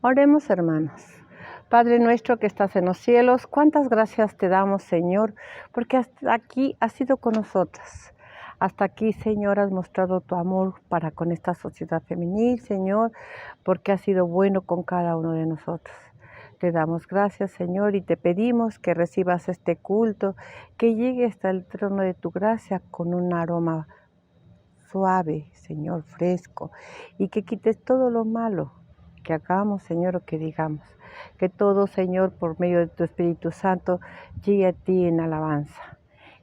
Oremos, hermanos. Padre nuestro que estás en los cielos, cuántas gracias te damos, Señor, porque hasta aquí has sido con nosotras. Hasta aquí, Señor, has mostrado tu amor para con esta sociedad femenil, Señor, porque has sido bueno con cada uno de nosotros. Te damos gracias, Señor, y te pedimos que recibas este culto, que llegue hasta el trono de tu gracia con un aroma suave, Señor, fresco, y que quites todo lo malo que hagamos, Señor, o que digamos. Que todo, Señor, por medio de tu Espíritu Santo, llegue a ti en alabanza.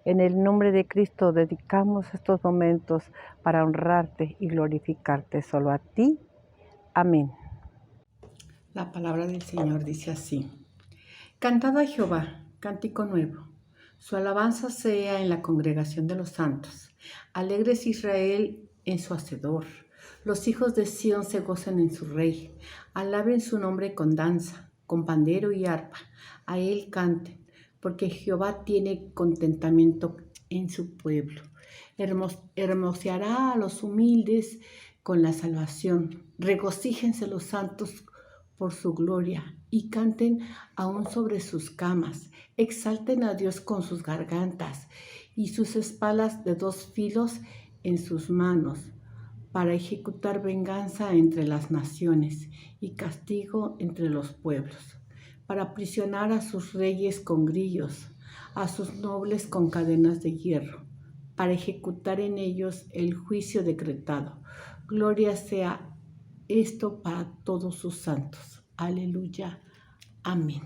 En el nombre de Cristo dedicamos estos momentos para honrarte y glorificarte solo a ti. Amén. La palabra del Señor dice así: Cantad a Jehová, cántico nuevo. Su alabanza sea en la congregación de los santos. Alegres Israel en su Hacedor. Los hijos de Sión se gozan en su Rey. Alaben su nombre con danza, con pandero y arpa. A él canten, porque Jehová tiene contentamiento en su pueblo. Hermoseará a los humildes con la salvación. Regocíjense los santos por su gloria y canten aún sobre sus camas. Exalten a Dios con sus gargantas y sus espadas de 2 filos en sus manos, para ejecutar venganza entre las naciones y castigo entre los pueblos, para aprisionar a sus reyes con grillos, a sus nobles con cadenas de hierro, para ejecutar en ellos el juicio decretado. Gloria sea esto para todos sus santos. Aleluya. Amén.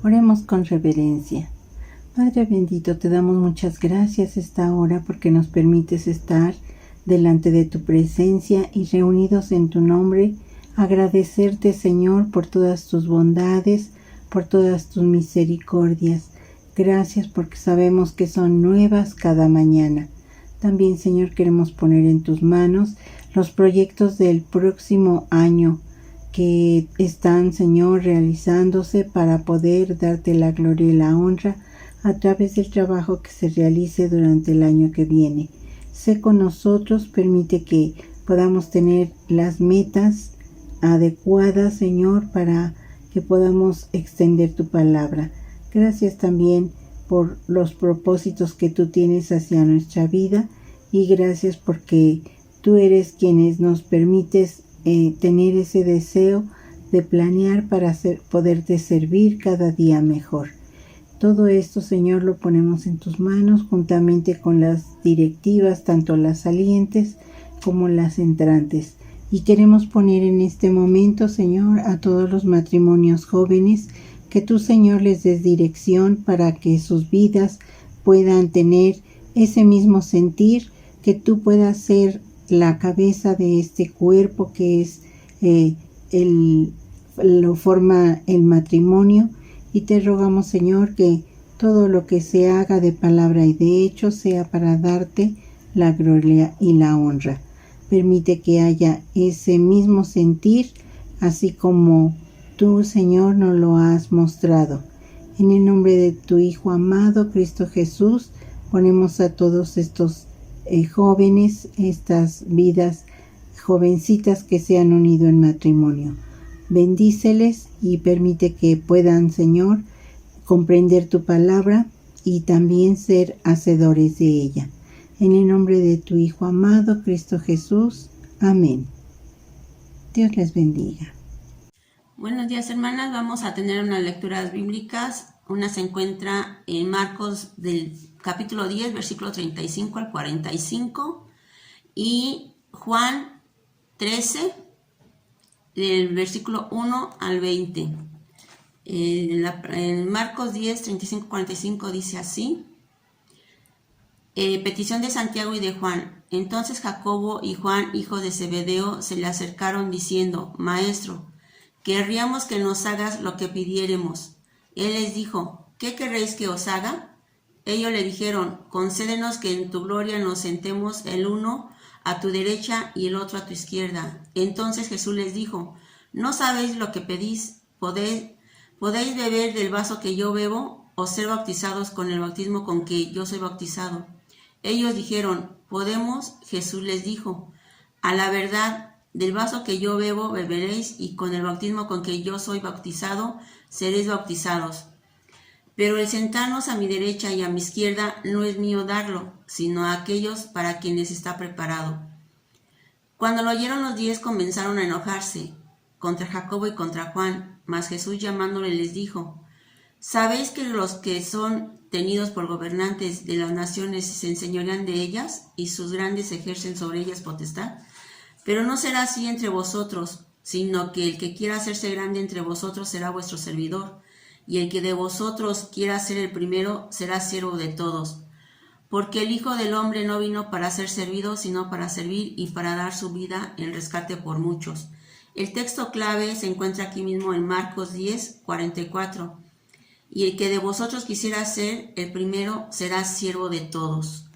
Oremos con reverencia. Padre bendito, te damos muchas gracias esta hora porque nos permites estar delante de tu presencia y reunidos en tu nombre, agradecerte, Señor, por todas tus bondades, por todas tus misericordias. Gracias porque sabemos que son nuevas cada mañana. También, Señor, queremos poner en tus manos los proyectos del próximo año que están, Señor, realizándose para poder darte la gloria y la honra a través del trabajo que se realice durante el año que viene. Sé con nosotros, permite que podamos tener las metas adecuadas, Señor, para que podamos extender tu palabra. Gracias también por los propósitos que tú tienes hacia nuestra vida y gracias porque tú eres quienes nos permites tener ese deseo de planear para poderte servir cada día mejor. Todo esto, Señor, lo ponemos en tus manos juntamente con las directivas, tanto las salientes como las entrantes. Y queremos poner en este momento, Señor, a todos los matrimonios jóvenes, que tú, Señor, les des dirección para que sus vidas puedan tener ese mismo sentir, que tú puedas ser la cabeza de este cuerpo que es lo forma el matrimonio, y te rogamos, Señor, que todo lo que se haga de palabra y de hecho sea para darte la gloria y la honra. Permite que haya ese mismo sentir, así como tú, Señor, nos lo has mostrado. En el nombre de tu Hijo amado, Cristo Jesús, ponemos a todos estos jóvenes, estas vidas jovencitas que se han unido en matrimonio. Bendíceles y permite que puedan, Señor, comprender tu palabra y también ser hacedores de ella. En el nombre de tu Hijo amado, Cristo Jesús. Amén. Dios les bendiga. Buenos días, hermanas. Vamos a tener unas lecturas bíblicas. Una se encuentra en Marcos del capítulo 10, versículo 35 al 45, y Juan 13, del versículo 1 al 20. En Marcos 10, 35, 45 dice así: petición de Santiago y de Juan. Entonces Jacobo y Juan, hijo de Zebedeo, se le acercaron diciendo: Maestro, querríamos que nos hagas lo que pidiéremos. Él les dijo: ¿Qué querréis que os haga? Ellos le dijeron: concédenos que en tu gloria nos sentemos el uno a tu derecha y el otro a tu izquierda. Entonces Jesús les dijo: ¿no sabéis lo que pedís? ¿Podéis beber del vaso que yo bebo, o ser bautizados con el bautismo con que yo soy bautizado? Ellos dijeron: podemos. Jesús les dijo: a la verdad, del vaso que yo bebo beberéis, y con el bautismo con que yo soy bautizado seréis bautizados. Pero el sentarnos a mi derecha y a mi izquierda no es mío darlo, sino a aquellos para quienes está preparado. Cuando lo oyeron los 10 comenzaron a enojarse contra Jacobo y contra Juan, mas Jesús llamándole les dijo: ¿sabéis que los que son tenidos por gobernantes de las naciones se enseñorean de ellas, y sus grandes ejercen sobre ellas potestad? Pero no será así entre vosotros, sino que el que quiera hacerse grande entre vosotros será vuestro servidor, y el que de vosotros quiera ser el primero será siervo de todos. Porque el Hijo del Hombre no vino para ser servido, sino para servir y para dar su vida en rescate por muchos. El texto clave se encuentra aquí mismo en Marcos 10, 44. Y el que de vosotros quisiera ser el primero será siervo de todos.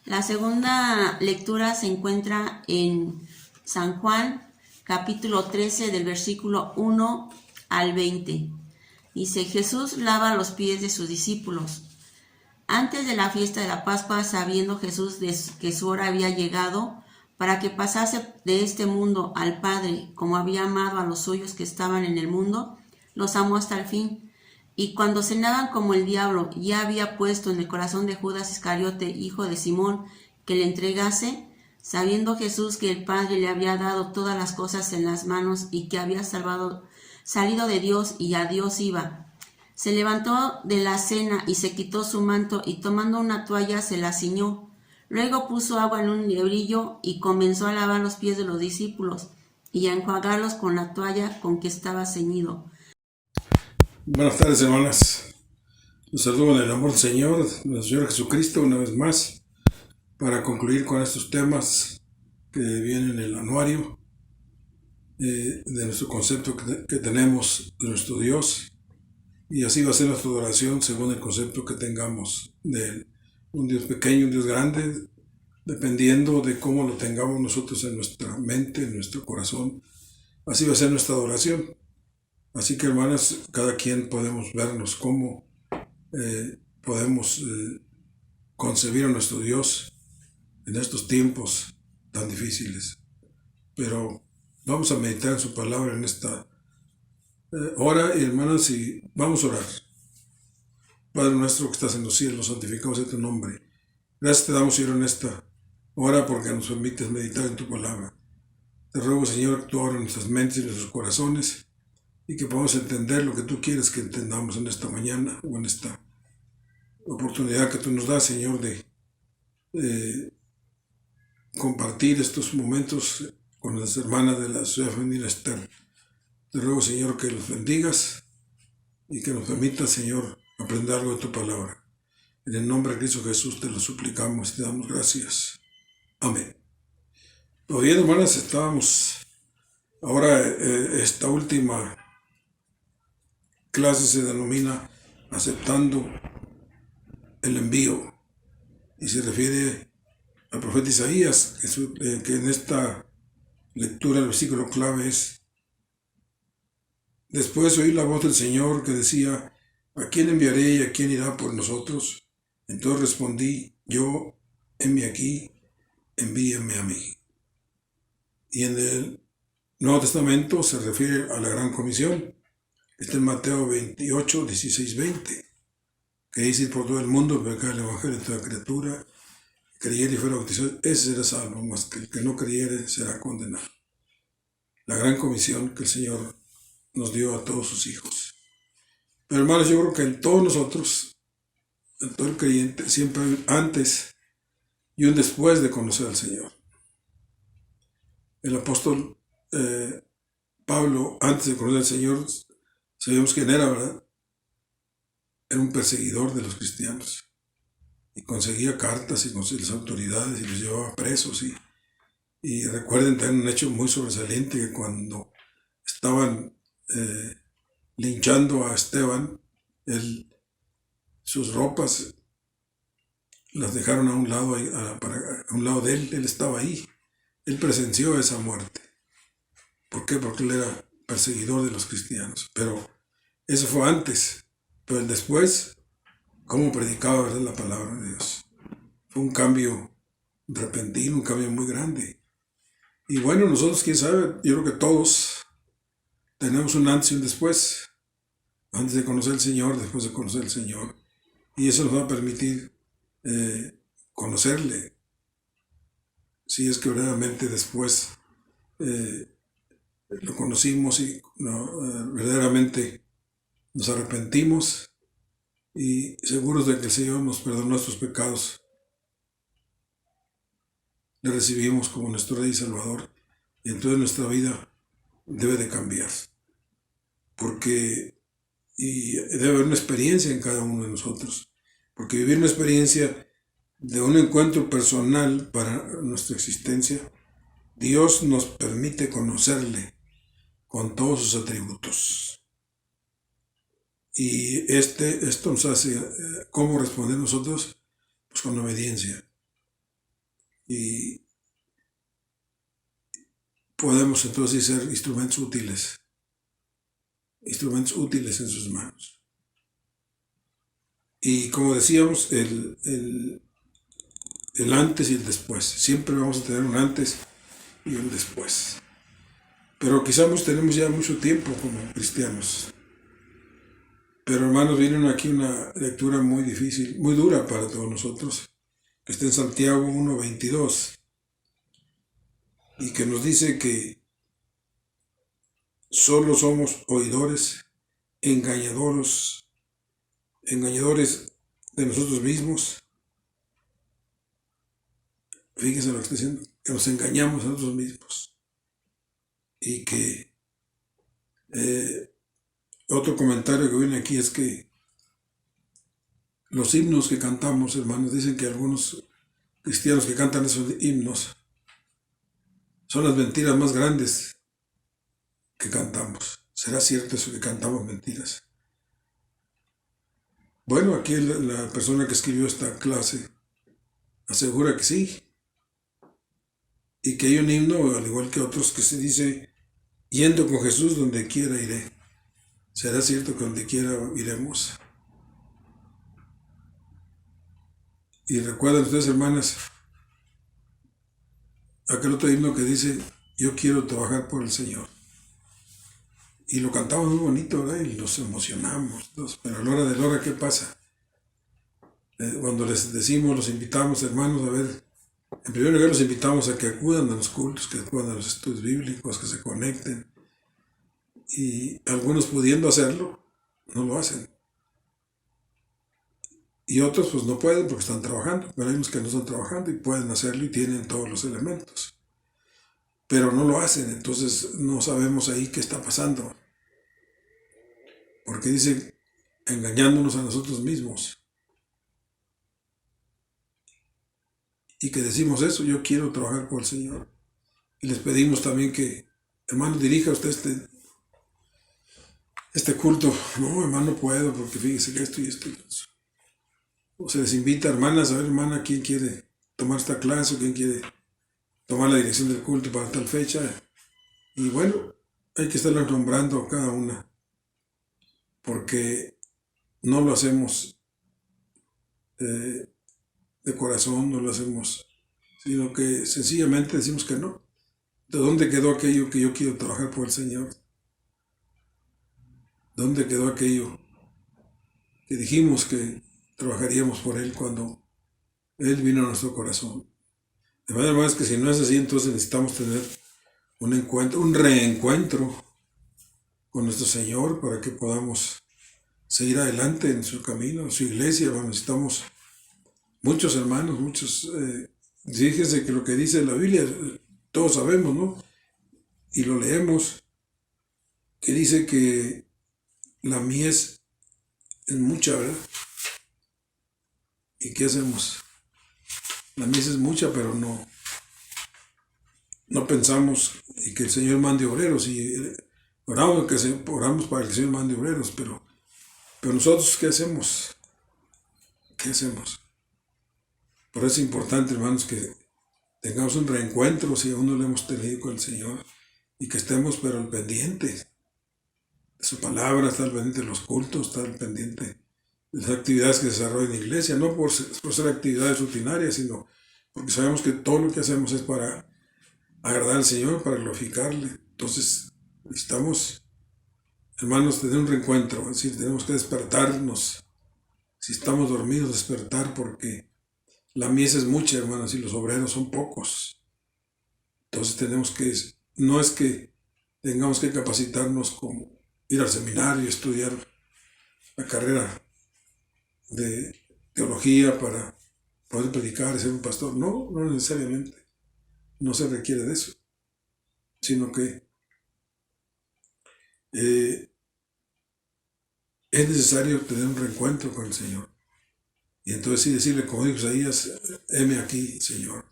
La segunda lectura se encuentra en San Juan, capítulo 13, del versículo 1 al 20. Dice: Jesús lava los pies de sus discípulos. Antes de la fiesta de la Pascua, sabiendo Jesús que su hora había llegado para que pasase de este mundo al Padre, como había amado a los suyos que estaban en el mundo, los amó hasta el fin. Y cuando cenaban, como el diablo ya había puesto en el corazón de Judas Iscariote, hijo de Simón, que le entregase, sabiendo Jesús que el Padre le había dado todas las cosas en las manos y que había salido de Dios y a Dios iba, se levantó de la cena y se quitó su manto, y tomando una toalla se la ciñó. Luego puso agua en un lebrillo y comenzó a lavar los pies de los discípulos y a enjuagarlos con la toalla con que estaba ceñido. Buenas tardes, hermanas. Los saludo en el amor del Señor, nuestro Señor Jesucristo, una vez más, para concluir con estos temas que vienen en el anuario de nuestro concepto que tenemos de nuestro Dios. Y así va a ser nuestra adoración según el concepto que tengamos de un Dios pequeño, un Dios grande, dependiendo de cómo lo tengamos nosotros en nuestra mente, en nuestro corazón. Así va a ser nuestra adoración. Así que, hermanas, cada quien podemos vernos cómo podemos concebir a nuestro Dios en estos tiempos tan difíciles. Pero vamos a meditar en su palabra en esta hora, y hermanas, y vamos a orar. Padre nuestro que estás en los cielos, santificado sea tu nombre. Gracias te damos, Señor, en esta hora porque nos permites meditar en tu palabra. Te ruego, Señor, que tú abras nuestras mentes y nuestros corazones y que podamos entender lo que tú quieres que entendamos en esta mañana o en esta oportunidad que tú nos das, Señor, de compartir estos momentos con las hermanas de la Sociedad Femenina Esther. Te ruego, Señor, que los bendigas y que nos permitas, Señor, aprender algo de tu palabra. En el nombre de Cristo Jesús te lo suplicamos y te damos gracias. Amén. Bien, hermanas, estábamos ahora, esta última clase se denomina aceptando el envío y se refiere al profeta Isaías, que en esta lectura el versículo clave es: después oí la voz del Señor que decía, ¿a quién enviaré y a quién irá por nosotros? Entonces respondí, yo, heme aquí, envíame a mí. Y en el Nuevo Testamento se refiere a la Gran Comisión. Está en Mateo 28, 16, 20, que dice: ir por todo el mundo, predicar el Evangelio a toda criatura, creyere y fuera bautizado, ese será salvo, mas que el que no creyere será condenado. La Gran Comisión que el Señor nos dio a todos sus hijos. Pero, hermanos, yo creo que en todos nosotros, en todo el creyente, siempre hay un antes y un después de conocer al Señor. El apóstol Pablo, antes de conocer al Señor, sabíamos quién era, ¿verdad? Era un perseguidor de los cristianos y conseguía cartas y conseguía las autoridades y los llevaba presos. Y recuerden también un hecho muy sobresaliente, que cuando estaban linchando a Esteban, sus ropas las dejaron a un lado, a un lado de él. Él estaba ahí, él presenció esa muerte. ¿Por qué? Porque él era perseguidor de los cristianos. Pero eso fue antes. Pero el después, cómo predicaba, ¿verdad?, la palabra de Dios. Fue un cambio repentino, un cambio muy grande. Y bueno, nosotros, quién sabe, yo creo que todos tenemos un antes y un después. Antes de conocer al Señor, después de conocer al Señor. Y eso nos va a permitir conocerle. Si es que verdaderamente después lo conocimos y verdaderamente nos arrepentimos y seguros de que el Señor nos perdonó nuestros pecados, le recibimos como nuestro Rey y Salvador, y entonces nuestra vida debe de cambiar, porque debe haber una experiencia en cada uno de nosotros, porque vivir una experiencia de un encuentro personal para nuestra existencia, Dios nos permite conocerle con todos sus atributos. Y esto nos hace, ¿cómo responder nosotros? Pues con obediencia. Y podemos entonces ser instrumentos útiles en sus manos. Y como decíamos, el antes y el después. Siempre vamos a tener un antes y un después. Pero quizás tenemos ya mucho tiempo como cristianos. Pero, hermanos, viene aquí una lectura muy difícil, muy dura para todos nosotros, que está en Santiago 1:22, y que nos dice que solo somos oidores, engañadores de nosotros mismos. Fíjense lo que está diciendo, que nos engañamos a nosotros mismos y que otro comentario que viene aquí es que los himnos que cantamos, hermanos, dicen que algunos cristianos que cantan esos himnos son las mentiras más grandes que cantamos. ¿Será cierto eso que cantamos mentiras? Bueno, aquí la persona que escribió esta clase asegura que sí, y que hay un himno, al igual que otros, que se dice, yendo con Jesús donde quiera iré. ¿Será cierto que donde quiera iremos? Y recuerdan ustedes, hermanas, aquel otro himno que dice, yo quiero trabajar por el Señor. Y lo cantamos muy bonito, ¿verdad? Y nos emocionamos. Pero a la hora de la hora, ¿qué pasa? Cuando les decimos, los invitamos, hermanos, a ver, en primer lugar los invitamos a que acudan a los cultos, que acudan a los estudios bíblicos, que se conecten. Y algunos pudiendo hacerlo, no lo hacen. Y otros pues no pueden porque están trabajando, pero hay unos que no están trabajando y pueden hacerlo y tienen todos los elementos. Pero no lo hacen, entonces no sabemos ahí qué está pasando. Porque dice, engañándonos a nosotros mismos. Y que decimos eso, yo quiero trabajar con el Señor. Y les pedimos también que, hermano, dirija usted este culto. No, hermano, no puedo porque fíjese que esto y esto y eso. O se les invita, hermanas, a ver, hermana, ¿quién quiere tomar esta clase? ¿Quién quiere tomar la dirección del culto para tal fecha? Y bueno, hay que estarlas nombrando cada una, porque no lo hacemos de corazón, no lo hacemos, sino que sencillamente decimos que no. ¿De dónde quedó aquello que yo quiero trabajar por el Señor? ¿Dónde quedó aquello que dijimos que trabajaríamos por Él cuando Él vino a nuestro corazón? De manera más que si no es así, entonces necesitamos tener un encuentro, un reencuentro con nuestro Señor para que podamos seguir adelante en su camino, en su iglesia. Necesitamos muchos hermanos, fíjense que lo que dice la Biblia, todos sabemos, ¿no? Y lo leemos, que dice que la mies es mucha, ¿verdad? ¿Y qué hacemos? La mies es mucha, pero no pensamos y que el Señor mande obreros. Y oramos para que el Señor mande obreros, pero nosotros, ¿qué hacemos? ¿Qué hacemos? Por eso es importante, hermanos, que tengamos un reencuentro si aún no lo hemos tenido con el Señor y que estemos pero al pendiente de su palabra, estar al pendiente de los cultos, estar al pendiente de las actividades que se desarrollan en la iglesia, no por ser actividades rutinarias, sino porque sabemos que todo lo que hacemos es para agradar al Señor, para glorificarle. Entonces necesitamos, hermanos, tener un reencuentro, es decir, tenemos que despertarnos. Si estamos dormidos, despertar, porque la mies es mucha, hermanos, y los obreros son pocos. Entonces tenemos que, no es que tengamos que capacitarnos como ir al seminario, estudiar la carrera de teología para poder predicar y ser un pastor. No necesariamente. No se requiere de eso, sino que es necesario tener un reencuentro con el Señor. Y entonces sí decirle, como dijo Isaías, heme aquí, Señor.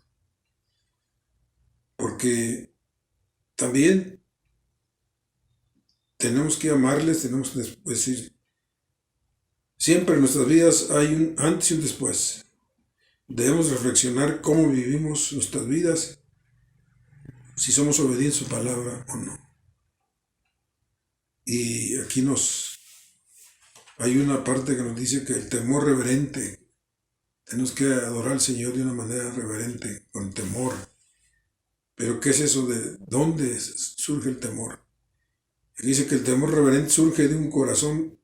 Porque también tenemos que amarles, tenemos que decir, siempre en nuestras vidas hay un antes y un después. Debemos reflexionar cómo vivimos nuestras vidas, si somos obedientes a su palabra o no. Y aquí hay una parte que nos dice que el temor reverente, tenemos que adorar al Señor de una manera reverente, con temor. Pero ¿qué es eso? ¿De dónde surge el temor? Y dice que el temor reverente surge de un corazón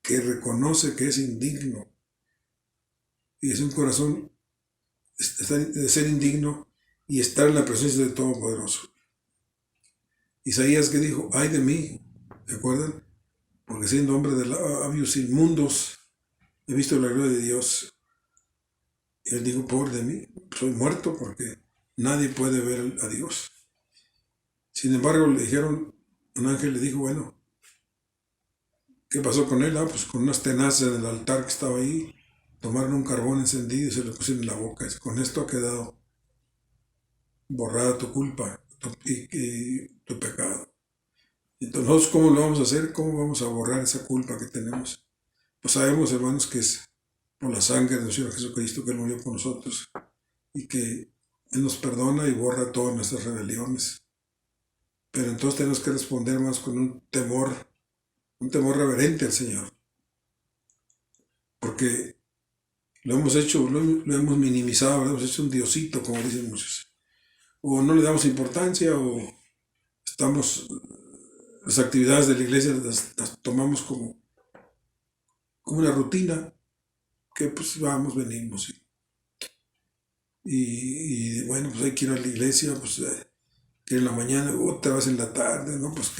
que reconoce que es indigno. Y es un corazón de ser indigno y estar en la presencia del Todopoderoso. Isaías que dijo, ay de mí, ¿se acuerdan? Porque siendo hombre de labios inmundos, he visto la gloria de Dios. Y él dijo, pobre de mí, soy muerto porque nadie puede ver a Dios. Sin embargo, un ángel le dijo, bueno, ¿Qué pasó con él? Pues con unas tenazas en el altar que estaba ahí, tomaron un carbón encendido y se lo pusieron en la boca. Con esto ha quedado borrada tu culpa y tu pecado. Entonces, ¿nosotros cómo lo vamos a hacer? ¿Cómo vamos a borrar esa culpa que tenemos? Pues sabemos, hermanos, que es por la sangre de nuestro Señor Jesucristo que Él murió por nosotros y que Él nos perdona y borra todas nuestras rebeliones. Pero entonces tenemos que responder más con un temor reverente al Señor. Porque lo hemos hecho, lo hemos minimizado, lo hemos hecho un diosito, como dicen muchos. O no le damos importancia, o las actividades de la iglesia las tomamos como una rutina, que pues vamos, venimos. Y bueno, pues hay que ir a la iglesia, pues que en la mañana, otra vez en la tarde, ¿no? Pues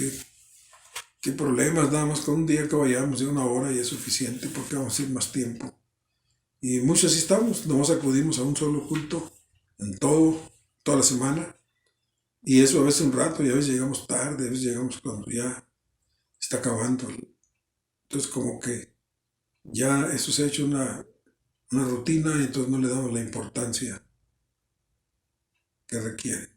qué problemas, nada más con un día que vayamos de 1 hora y es suficiente porque vamos a ir más tiempo. Y muchos así estamos, nomás acudimos a un solo culto en toda la semana. Y eso a veces un rato, y a veces llegamos tarde, a veces llegamos cuando ya está acabando. Entonces como que ya eso se ha hecho una rutina y entonces no le damos la importancia que requiere.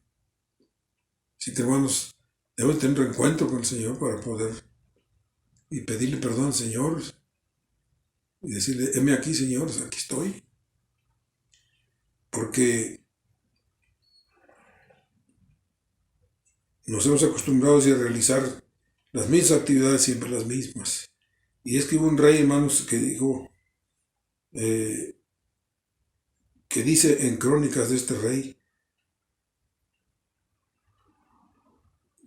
Así que hermanos, debemos tener un reencuentro con el Señor para poder y pedirle perdón al Señor y decirle, heme aquí, Señor, aquí estoy. Porque nos hemos acostumbrado a realizar las mismas actividades, siempre las mismas. Y es que hubo un rey, hermanos, que dijo, que dice en crónicas de este rey,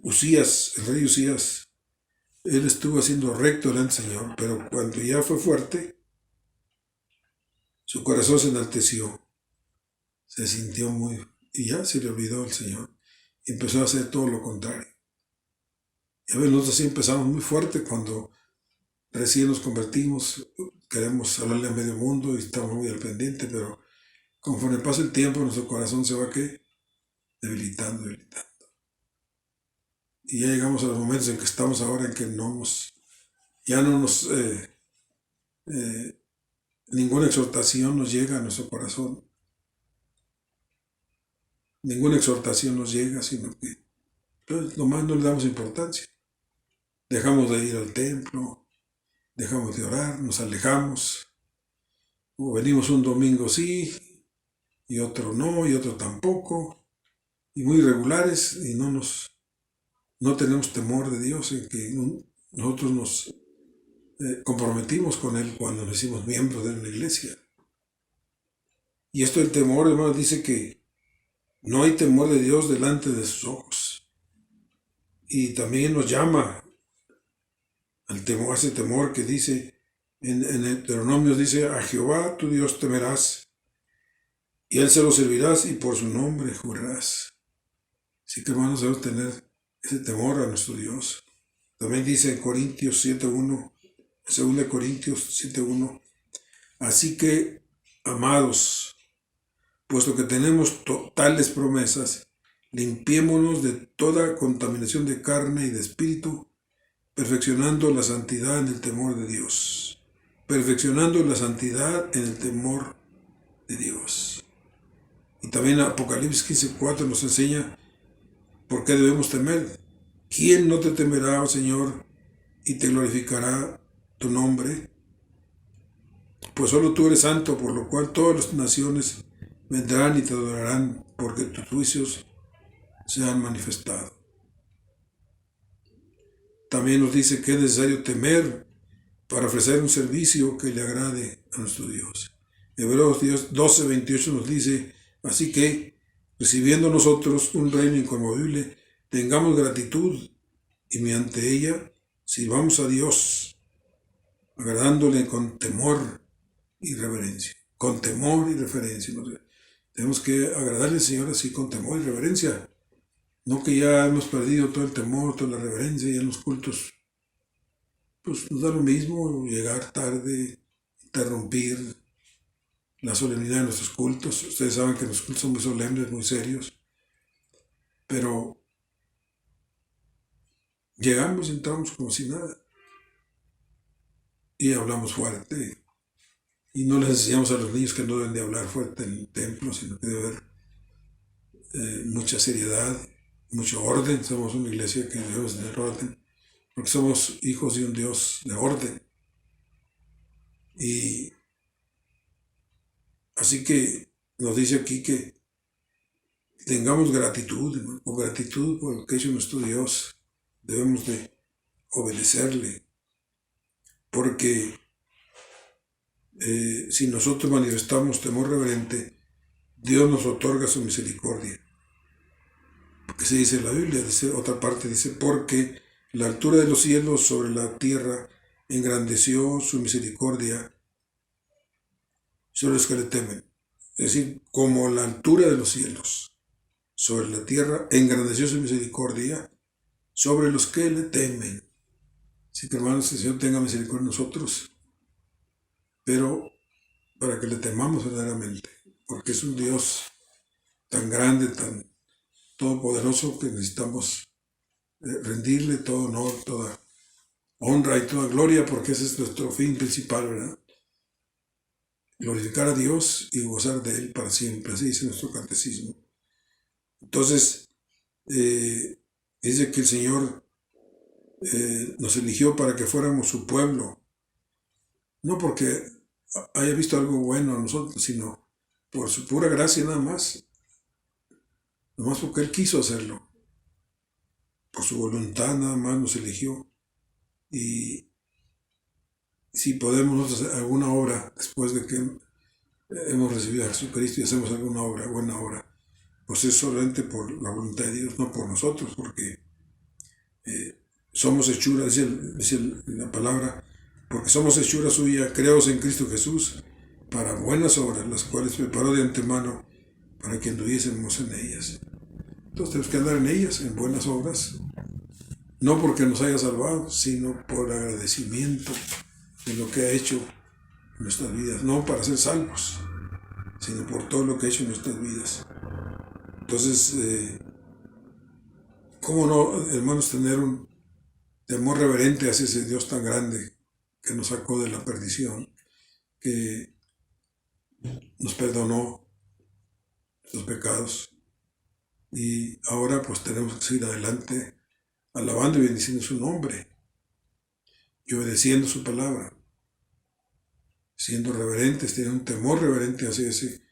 el rey Usías, él estuvo haciendo recto delante del Señor, pero cuando ya fue fuerte, su corazón se enalteció, se sintió y ya se le olvidó el Señor, y empezó a hacer todo lo contrario. Y a veces nosotros así empezamos muy fuerte cuando recién nos convertimos, queremos hablarle a medio mundo y estamos muy al pendiente, pero conforme pasa el tiempo, nuestro corazón se va debilitando. Y ya llegamos a los momentos en que estamos ahora en que ninguna exhortación nos llega a nuestro corazón. Ninguna exhortación nos llega, sino que pues, nomás no le damos importancia. Dejamos de ir al templo, dejamos de orar, nos alejamos, o venimos un domingo sí, y otro no, y otro tampoco, y muy irregulares, y no tenemos temor de Dios, en que nosotros nos comprometimos con Él cuando nos hicimos miembros de una iglesia. Y esto del temor, hermano, dice que no hay temor de Dios delante de sus ojos. Y también nos llama al temor, ese temor que dice, en Deuteronomio dice, a Jehová tu Dios temerás, y Él se lo servirás, y por su nombre jurarás. Así que hermanos, debemos tener ese temor a nuestro Dios. También dice en Corintios 7.1, 2 Corintios 7.1, así que, amados, puesto que tenemos tales promesas, limpiémonos de toda contaminación de carne y de espíritu, perfeccionando la santidad en el temor de Dios. Perfeccionando la santidad en el temor de Dios. Y también Apocalipsis 15.4 nos enseña por qué debemos temer. ¿Quién no te temerá, oh Señor, y te glorificará tu nombre? Pues solo tú eres santo, por lo cual todas las naciones vendrán y te adorarán, porque tus juicios se han manifestado. También nos dice que es necesario temer para ofrecer un servicio que le agrade a nuestro Dios. Hebreos 12.28 nos dice, así que, recibiendo nosotros un reino inconmovible, tengamos gratitud y mediante ella sirvamos a Dios, agradándole con temor y reverencia. Con temor y reverencia. Tenemos que agradarle al Señor así con temor y reverencia. No que ya hemos perdido todo el temor, toda la reverencia, y en los cultos pues nos da lo mismo llegar tarde, interrumpir la solemnidad de nuestros cultos. Ustedes saben que los cultos son muy solemnes, muy serios, pero llegamos y entramos como si nada. y hablamos fuerte. Y no les enseñamos a los niños que no deben de hablar fuerte en el templo, sino que debe haber mucha seriedad, mucho orden. Somos una iglesia que debemos tener orden, porque somos hijos de un Dios de orden. Y así que nos dice aquí que tengamos gratitud, ¿no? O gratitud por lo que ha hecho nuestro Dios. Debemos de obedecerle, porque si nosotros manifestamos temor reverente, Dios nos otorga su misericordia. Porque se dice en la Biblia, dice otra parte, dice, porque la altura de los cielos sobre la tierra engrandeció su misericordia sobre los que le temen. Es decir, como la altura de los cielos sobre la tierra engrandeció su misericordia sobre los que le temen. Así que, hermanos, que el Señor tenga misericordia de nosotros, pero para que le temamos verdaderamente, porque es un Dios tan grande, tan todopoderoso, que necesitamos rendirle todo honor, toda honra y toda gloria, porque ese es nuestro fin principal, ¿verdad? Glorificar a Dios y gozar de Él para siempre, así dice nuestro catecismo. Entonces, dice que el Señor nos eligió para que fuéramos su pueblo, no porque haya visto algo bueno a nosotros, sino por su pura gracia nada más porque Él quiso hacerlo, por su voluntad nada más nos eligió. Y si podemos nosotros hacer alguna obra después de que hemos recibido a Jesucristo y hacemos alguna obra, buena obra, pues es solamente por la voluntad de Dios, no por nosotros, porque somos hechura, dice la palabra, porque somos hechura suya, creados en Cristo Jesús, para buenas obras, las cuales preparó de antemano para que anduviésemos en ellas. Entonces tenemos que andar en ellas, en buenas obras, no porque nos haya salvado, sino por agradecimiento de lo que ha hecho en nuestras vidas, no para ser salvos, sino por todo lo que ha hecho en nuestras vidas. Entonces, ¿cómo no, hermanos, tener un temor reverente hacia ese Dios tan grande que nos sacó de la perdición, que nos perdonó los pecados, y ahora pues tenemos que seguir adelante alabando y bendiciendo su nombre y obedeciendo su palabra, siendo reverentes, teniendo un temor reverente hacia ese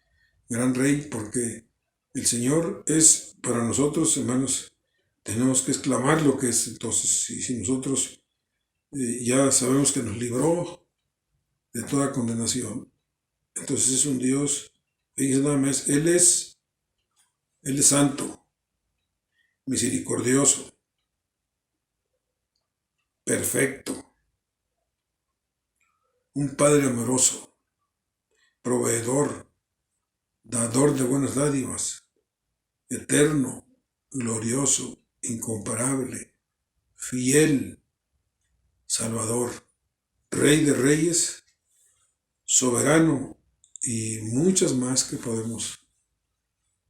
gran rey, porque el Señor es para nosotros, hermanos, tenemos que exclamar lo que es. Entonces, si nosotros ya sabemos que nos libró de toda condenación, entonces es un Dios, fíjense nada más, Él es santo, misericordioso, perfecto, un Padre amoroso, proveedor, dador de buenas dádivas, eterno, glorioso, incomparable, fiel, Salvador, Rey de reyes, soberano y muchas más que podemos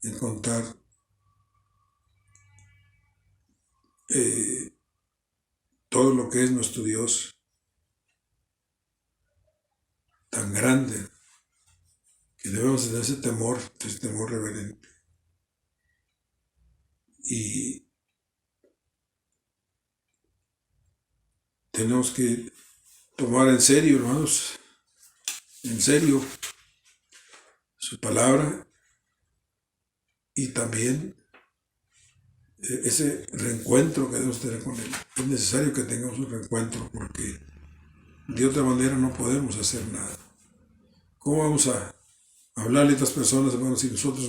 encontrar. Todo lo que es nuestro Dios tan grande, que debemos tener ese temor reverente. Y tenemos que tomar en serio, hermanos, en serio su palabra, y también ese reencuentro que debemos tener con Él. Es necesario que tengamos un reencuentro, porque de otra manera no podemos hacer nada. ¿Cómo vamos a hablarle a estas personas, hermanos, si nosotros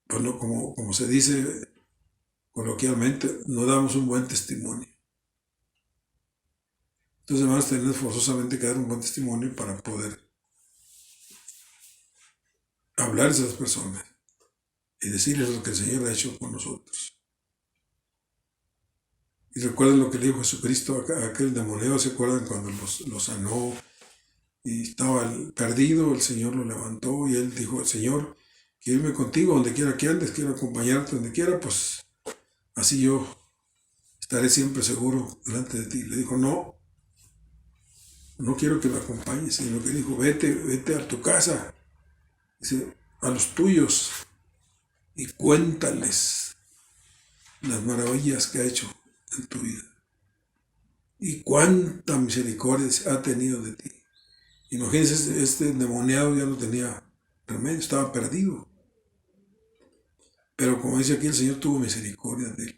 como se dice coloquialmente, no damos un buen testimonio? Entonces, hermanos, tenemos forzosamente que dar un buen testimonio para poder hablarles a las personas y decirles lo que el Señor ha hecho con nosotros. Y recuerden lo que le dijo Jesucristo a aquel endemoniado, ¿se acuerdan cuando lo sanó y estaba perdido? El Señor lo levantó y él dijo: Señor, quiero irme contigo donde quiera que andes, quiero acompañarte donde quiera. Pues así yo estaré siempre seguro delante de ti. Le dijo, no quiero que me acompañes, sino que dijo, vete a tu casa, dice, a los tuyos, y cuéntales las maravillas que ha hecho en tu vida y cuánta misericordia ha tenido de ti. Imagínense, este endemoniado ya no tenía remedio, estaba perdido. Pero como dice aquí, el Señor tuvo misericordia de él.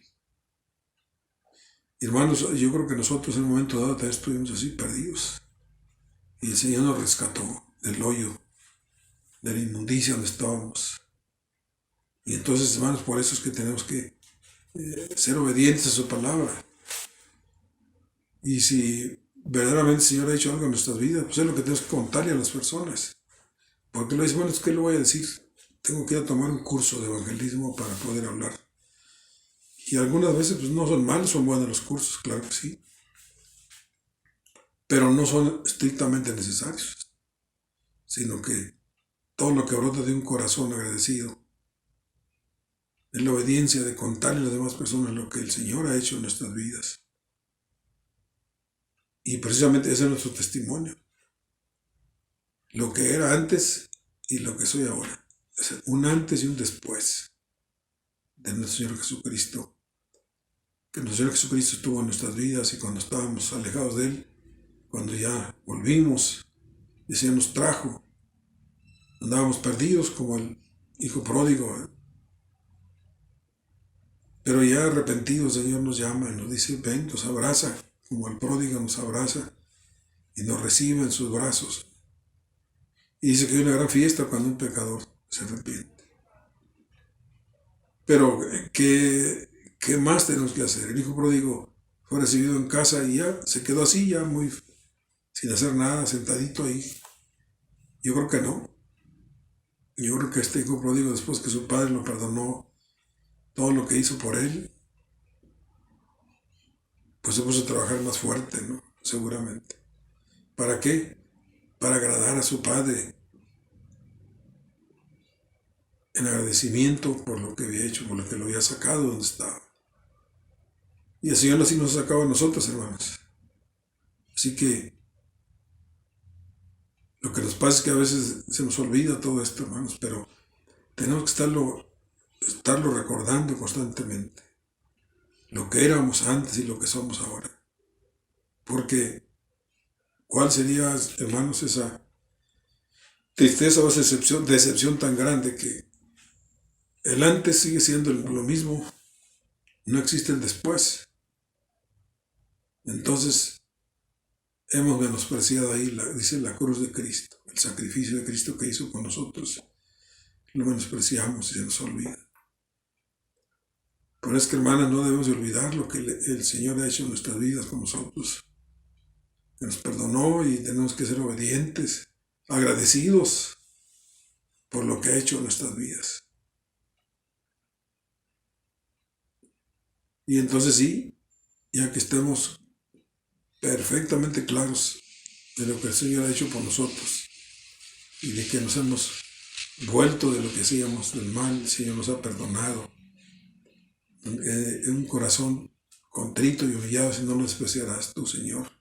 Hermanos, yo creo que nosotros en un momento dado también estuvimos así, perdidos. Y el Señor nos rescató del hoyo, de la inmundicia donde estábamos. Y entonces, hermanos, por eso es que tenemos que ser obedientes a su palabra. Y si verdaderamente el Señor ha hecho algo en nuestras vidas, pues es lo que tenemos que contarle a las personas. Porque le dice, bueno, ¿qué le voy a decir? Tengo que ir a tomar un curso de evangelismo para poder hablar. Y algunas veces pues no son malos, son buenos los cursos, claro que sí. Pero no son estrictamente necesarios. Sino que todo lo que brota de un corazón agradecido es la obediencia de contarle a las demás personas lo que el Señor ha hecho en nuestras vidas. Y precisamente ese es nuestro testimonio. Lo que era antes y lo que soy ahora. Es un antes y un después de nuestro Señor Jesucristo. Que nuestro Señor Jesucristo estuvo en nuestras vidas y cuando estábamos alejados de Él, cuando ya volvimos, y el Señor nos trajo, andábamos perdidos como el hijo pródigo. Pero ya arrepentidos, el Señor nos llama y nos dice, ven, nos abraza, como el pródigo nos abraza y nos recibe en sus brazos. Y dice que hay una gran fiesta cuando un pecador se arrepiente. Pero, ¿qué más tenemos que hacer? El hijo pródigo fue recibido en casa y ya se quedó así, ya muy sin hacer nada, sentadito ahí. Yo creo que no. Yo creo que este hijo pródigo, después que su padre lo perdonó, todo lo que hizo por él, pues se puso a trabajar más fuerte, ¿no? Seguramente. ¿Para qué? Para agradar a su padre. En agradecimiento por lo que había hecho, por lo que lo había sacado donde estaba. Y el Señor así nos ha sacado a nosotros, hermanos. Así que lo que nos pasa es que a veces se nos olvida todo esto, hermanos, pero tenemos que estarlo recordando constantemente. Lo que éramos antes y lo que somos ahora. Porque, ¿cuál sería, hermanos, esa tristeza o esa decepción tan grande que el antes sigue siendo lo mismo, no existe el después? Entonces, hemos menospreciado ahí, dice la cruz de Cristo, el sacrificio de Cristo que hizo con nosotros. Lo menospreciamos y se nos olvida. Pero es que, hermanas, no debemos olvidar lo que el Señor ha hecho en nuestras vidas con nosotros. Que nos perdonó y tenemos que ser obedientes, agradecidos por lo que ha hecho en nuestras vidas. Y entonces sí, ya que estemos perfectamente claros de lo que el Señor ha hecho por nosotros y de que nos hemos vuelto de lo que hacíamos del mal, el Señor nos ha perdonado. En un corazón contrito y humillado, si no lo despreciarás tú, Señor.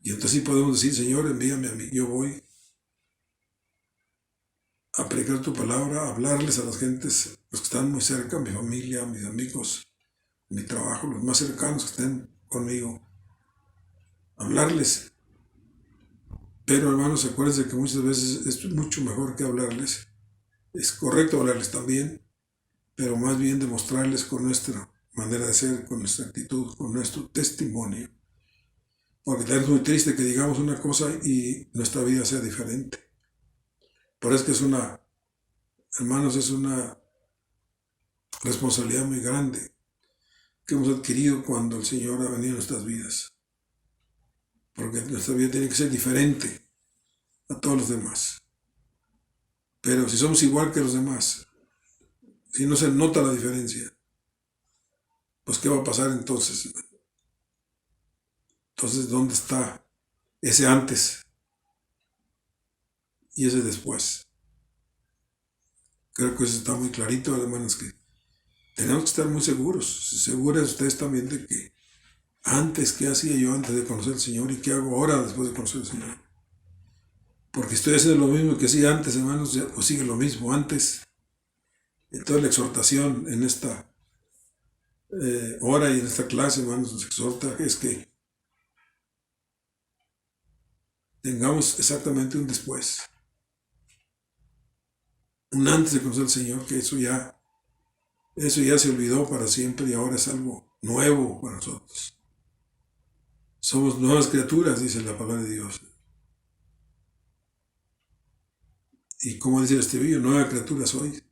Y entonces sí podemos decir, Señor, envíame a mí, yo voy a predicar tu palabra, a hablarles a las gentes, los que están muy cerca, mi familia, mis amigos, mi trabajo, los más cercanos que estén conmigo, hablarles. Pero, hermanos, acuérdense que muchas veces es mucho mejor que hablarles. Es correcto hablarles también, pero más bien demostrarles con nuestra manera de ser, con nuestra actitud, con nuestro testimonio. Porque también es muy triste que digamos una cosa y nuestra vida sea diferente. Por eso es que hermanos, es una responsabilidad muy grande que hemos adquirido cuando el Señor ha venido a nuestras vidas. Porque nuestra vida tiene que ser diferente a todos los demás. Pero si somos igual que los demás, si no se nota la diferencia, pues ¿qué va a pasar entonces? Entonces, ¿dónde está ese antes y ese después? Creo que eso está muy clarito, hermanos, que tenemos que estar muy seguras ustedes también de que antes, ¿qué hacía yo antes de conocer al Señor y qué hago ahora después de conocer al Señor? Porque estoy haciendo lo mismo que hacía antes, hermanos, o sigue lo mismo antes. Entonces la exhortación en esta hora y en esta clase, hermanos, nos exhorta es que tengamos exactamente un después. Un antes de conocer al Señor, que eso ya se olvidó para siempre y ahora es algo nuevo para nosotros. Somos nuevas criaturas, dice la palabra de Dios. Y como dice el estribillo, nueva criatura soy.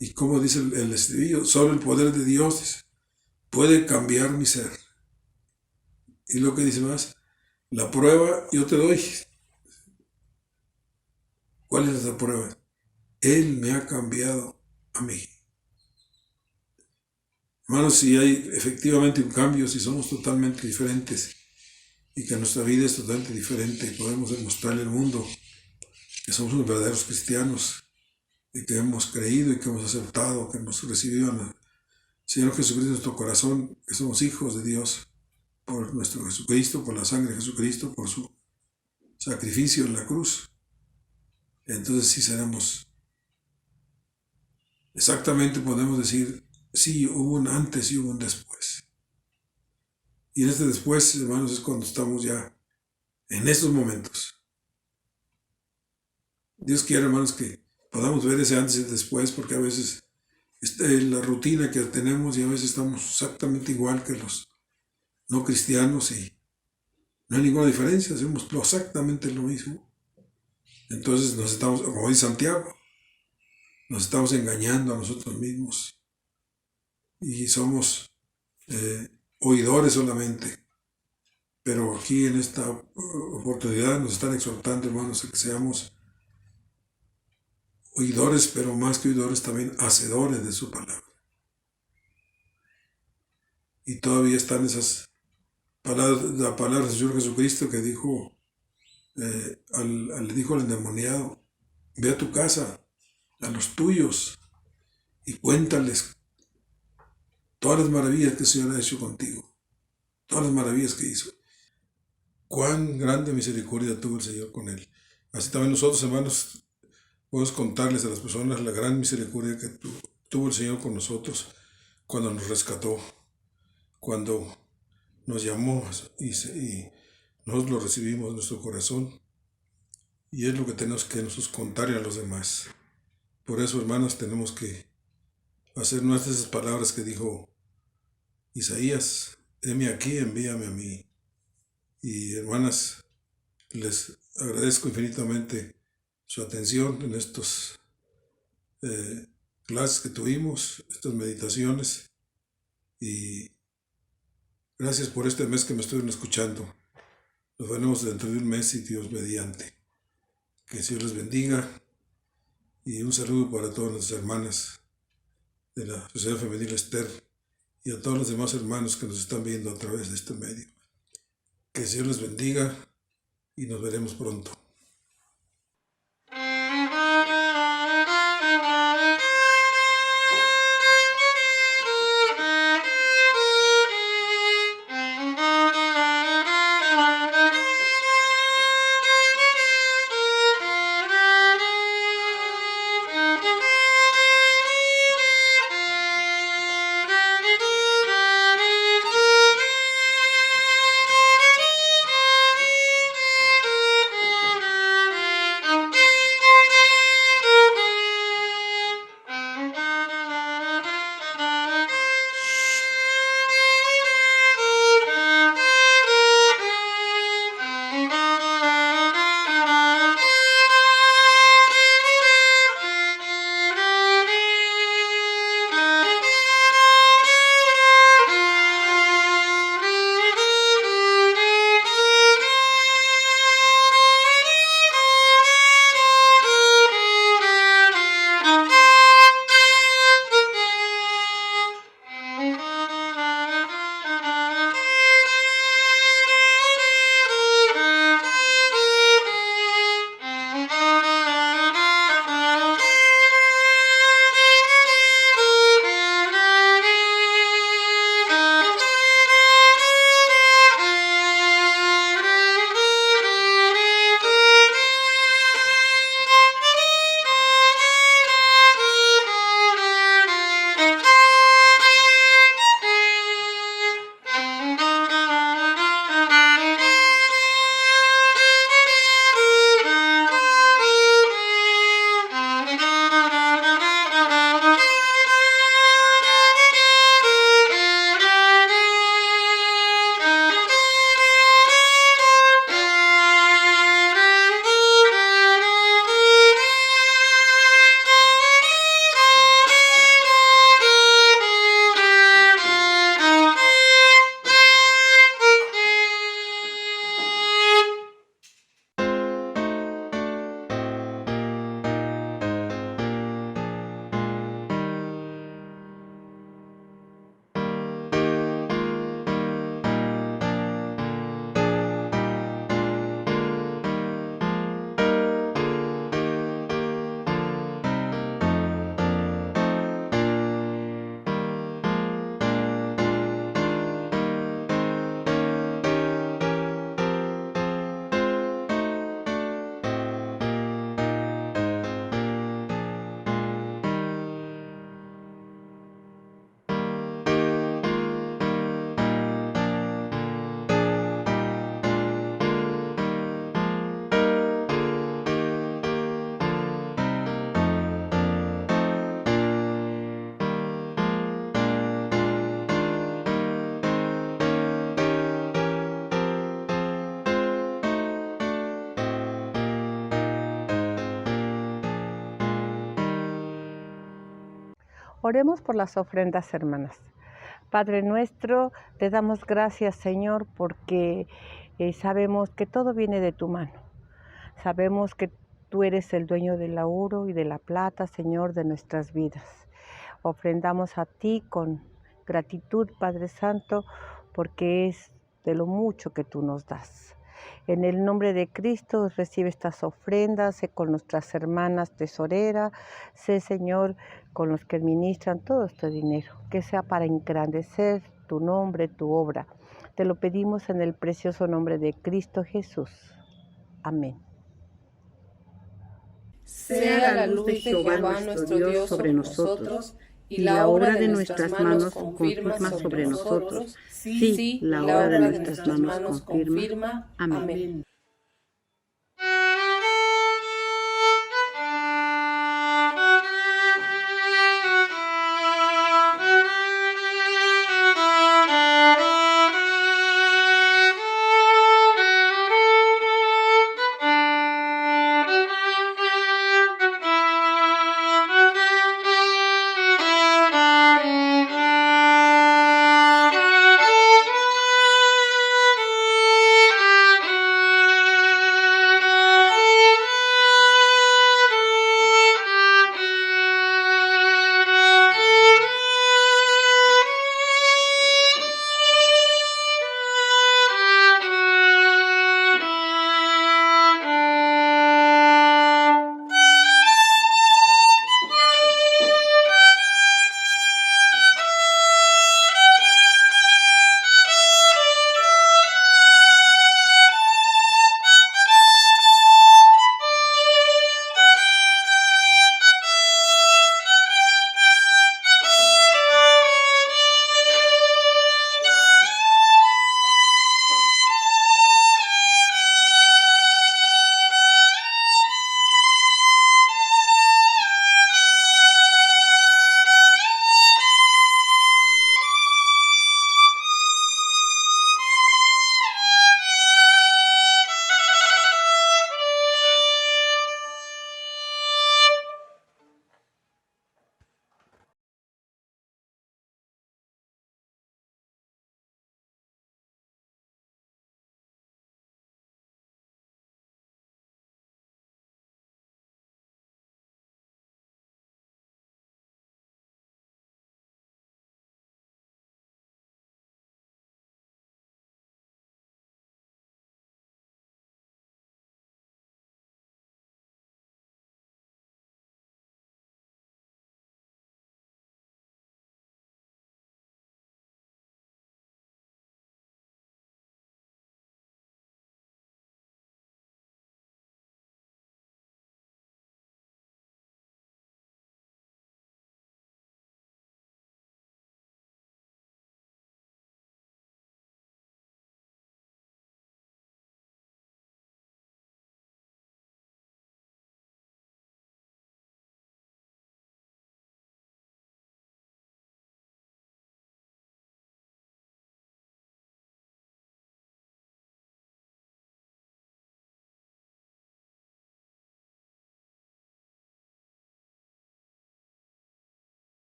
Y como dice el estribillo, solo el poder de Dios puede cambiar mi ser. Y lo que dice más, la prueba yo te doy. ¿Cuál es la prueba? Él me ha cambiado a mí. Hermanos, si hay efectivamente un cambio, si somos totalmente diferentes y que nuestra vida es totalmente diferente y podemos demostrarle al mundo que somos unos verdaderos cristianos y que hemos creído y que hemos aceptado, que hemos recibido al Señor Jesucristo en nuestro corazón, que somos hijos de Dios por nuestro Jesucristo, por la sangre de Jesucristo, por su sacrificio en la cruz. Entonces sí seremos, exactamente podemos decir, sí, hubo un antes y hubo un después. Y en este después, hermanos, es cuando estamos ya en estos momentos. Dios quiere, hermanos, que podamos ver ese antes y después, porque a veces la rutina que tenemos y a veces estamos exactamente igual que los no cristianos y no hay ninguna diferencia, hacemos exactamente lo mismo. Entonces nos estamos, como dice Santiago, nos estamos engañando a nosotros mismos y somos oidores solamente. Pero aquí en esta oportunidad nos están exhortando, hermanos, a que seamos oidores, pero más que oidores también hacedores de su palabra. Y todavía están esas palabras, la palabra del Señor Jesucristo que dijo, le dijo al endemoniado, ve a tu casa, a los tuyos, y cuéntales todas las maravillas que el Señor ha hecho contigo, todas las maravillas que hizo. Cuán grande misericordia tuvo el Señor con él. Así también nosotros, hermanos, podemos contarles a las personas la gran misericordia que tuvo el Señor con nosotros cuando nos rescató, cuando nos llamó y nosotros lo recibimos en nuestro corazón. Y es lo que tenemos que nosotros contarle a los demás. Por eso, hermanos, tenemos que hacer nuestras esas palabras que dijo Isaías, heme aquí, envíame a mí. Y hermanas, les agradezco infinitamente su atención en estos clases que tuvimos, estas meditaciones, y gracias por este mes que me estuvieron escuchando. Nos veremos dentro de un mes y Dios mediante. Que el Señor les bendiga y un saludo para todas nuestras hermanas de la Sociedad Femenil Esther y a todos los demás hermanos que nos están viendo a través de este medio. Que el Señor les bendiga y nos veremos pronto. Oremos por las ofrendas hermanas. Padre nuestro, te damos gracias, Señor, porque sabemos que todo viene de tu mano. Sabemos que tú eres el dueño del oro y de la plata, Señor, de nuestras vidas. Ofrendamos a ti con gratitud, Padre Santo, porque es de lo mucho que tú nos das. En el nombre de Cristo recibe estas ofrendas, sé con nuestras hermanas tesoreras, sé, Señor, con los que administran todo este dinero, que sea para engrandecer tu nombre, tu obra. Te lo pedimos en el precioso nombre de Cristo Jesús. Amén. Sea la luz de Jehová nuestro Dios sobre nosotros, y la obra de nuestras manos confirma sobre nosotros. Sí, la obra de nuestras manos confirma. Amén.